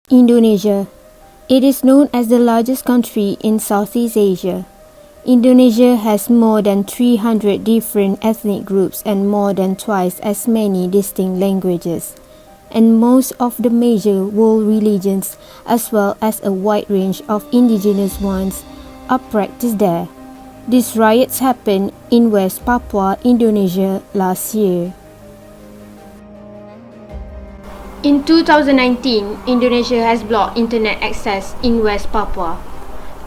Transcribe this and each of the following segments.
Indonesia. It is known as the largest country in Southeast Asia. Indonesia has more than 300 different ethnic groups and more than twice as many distinct languages, and most of the major world religions as well as a wide range of indigenous ones are practiced there. These riots happened in West Papua, Indonesia last year. In 2019, Indonesia has blocked internet access in West Papua.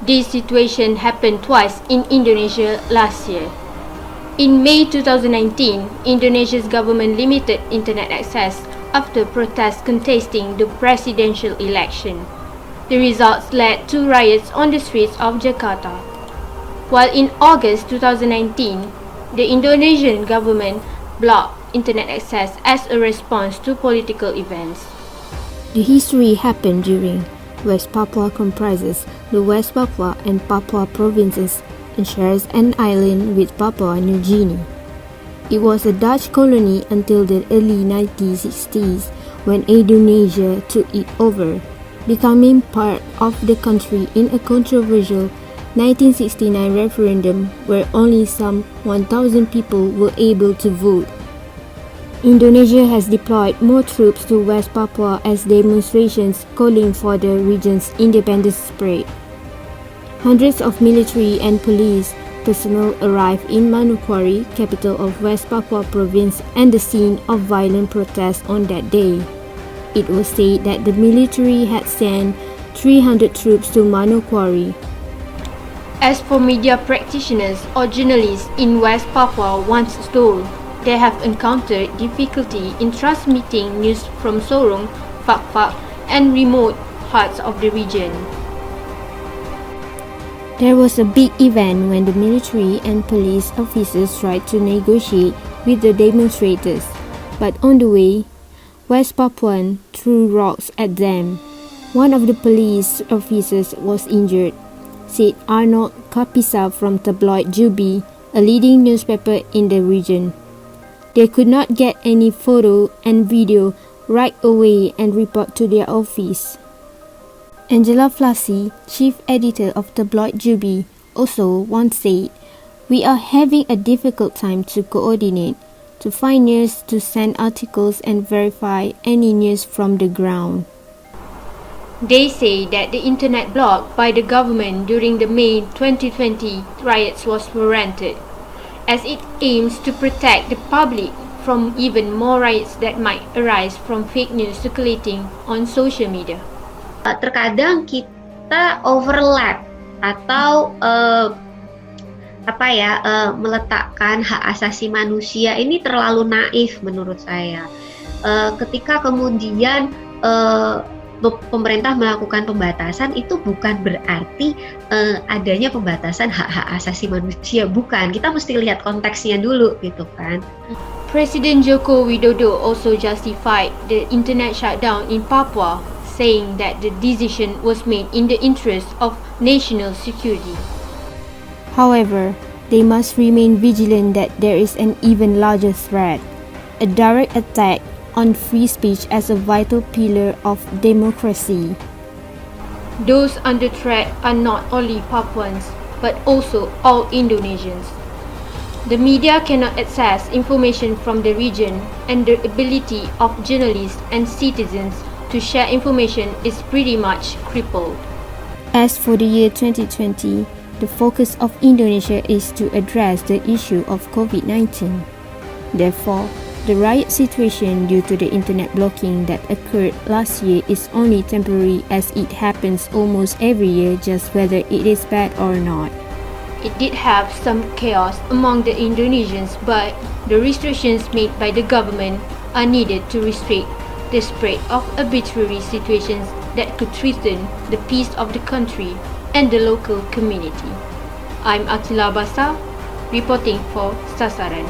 This situation happened twice in Indonesia last year. In May 2019, Indonesia's government limited internet access after protests contesting the presidential election. The results led to riots on the streets of Jakarta. While in August 2019, the Indonesian government blocked internet access as a response to political events. The history happened during West Papua comprises the West Papua and Papua provinces and shares an island with Papua New Guinea. It was a Dutch colony until the early 1960s when Indonesia took it over, becoming part of the country in a controversial 1969 referendum where only some 1,000 people were able to vote. Indonesia has deployed more troops to West Papua as demonstrations calling for the region's independence spread. Hundreds of military and police personnel arrived in Manokwari, capital of West Papua province and the scene of violent protests on that day. It was said that the military had sent 300 troops to Manokwari. As for media practitioners or journalists in West Papua once told, they have encountered difficulty in transmitting news from Sorong, Fakfak, and remote parts of the region. There was a big event when the military and police officers tried to negotiate with the demonstrators, but on the way, West Papuan threw rocks at them. One of the police officers was injured, said Arnold Kapisa from tabloid Jubi, a leading newspaper in the region. They could not get any photo and video right away and report to their office. Angela Flassi, chief editor of tabloid Jubi, also once said, "We are having a difficult time to coordinate, to find news, to send articles and verify any news from the ground." They say that the internet block by the government during the May 2020 riots was warranted, as it aims to protect the public from even more riots that might arise from fake news circulating on social media. Terkadang kita overlap atau meletakkan hak asasi manusia ini terlalu naif menurut saya. Ketika kemudian pemerintah melakukan pembatasan, itu bukan berarti adanya pembatasan hak-hak asasi manusia, bukan. Kita mesti lihat konteksnya dulu gitu kan. Presiden Joko Widodo also justified the internet shutdown in Papua, saying that the decision was made in the interest of national security. However, they must remain vigilant that there is an even larger threat, a direct attack on free speech as a vital pillar of democracy. Those under threat are not only Papuans, but also all Indonesians. The media cannot access information from the region, and the ability of journalists and citizens to share information is pretty much crippled. As for the year 2020, the focus of Indonesia is to address the issue of COVID-19. Therefore, the riot situation due to the internet blocking that occurred last year is only temporary, as it happens almost every year, just whether it is bad or not. It did have some chaos among the Indonesians, but the restrictions made by the government are needed to restrict the spread of arbitrary situations that could threaten the peace of the country and the local community. I'm Aqilah Basar, reporting for Sasaran.